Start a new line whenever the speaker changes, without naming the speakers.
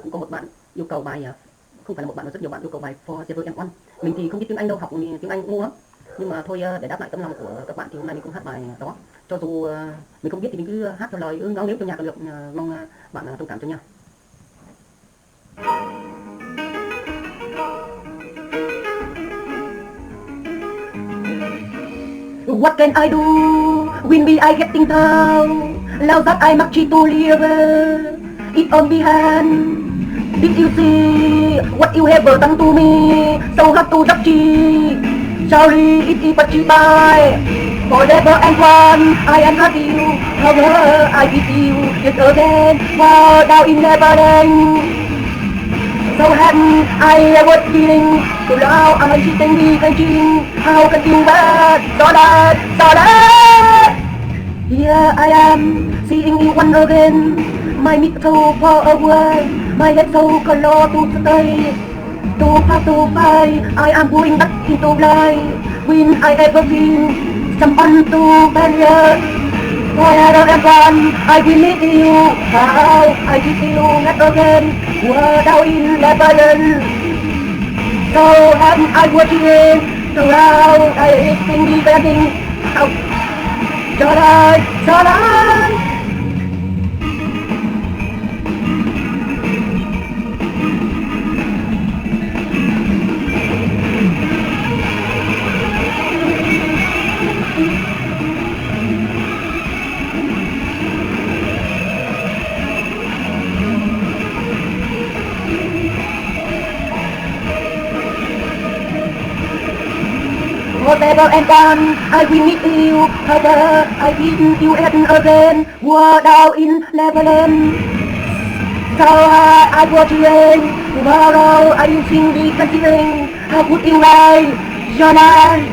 Cũng có một bạn yêu cầu bài, không phải là một bạn mà rất nhiều bạn yêu cầu bài Forever and One. Mình thì không biết tiếng Anh đâu, học tiếng Anh ngu lắm. Nhưng mà thôi, để đáp lại tấm lòng của các bạn thì hôm nay mình cũng hát bài đó. Cho dù mình không biết thì mình cứ hát theo lời ngáo nghếu theo nhạc là được. Mong bạn thông cảm cho nha. What can I do when we I getting down? Now that I must to live it on behind. Did you see what you have done to me? So hard to judge. Sorry, it is but you by. Forever and one, I am not you. However, I beat you yet again. Fall down in never end. So happy I was feeling. So now I'm sitting thinking, how can you bad? So that. Here I am, seeing you once again. My meat so far away, my head so color to stay. Too far to fight, I am going back into life. When I ever feel someone to barrier. Forever and one, I will meet you. How I will see you not again. We're down in Lebanon. So I was here. So now I think the wedding. Jordan. Forever and one, I will meet you. However, I will you again. War down in Lebanon. So I was here. Tomorrow I will sing the continuing. How good in life. Jonah.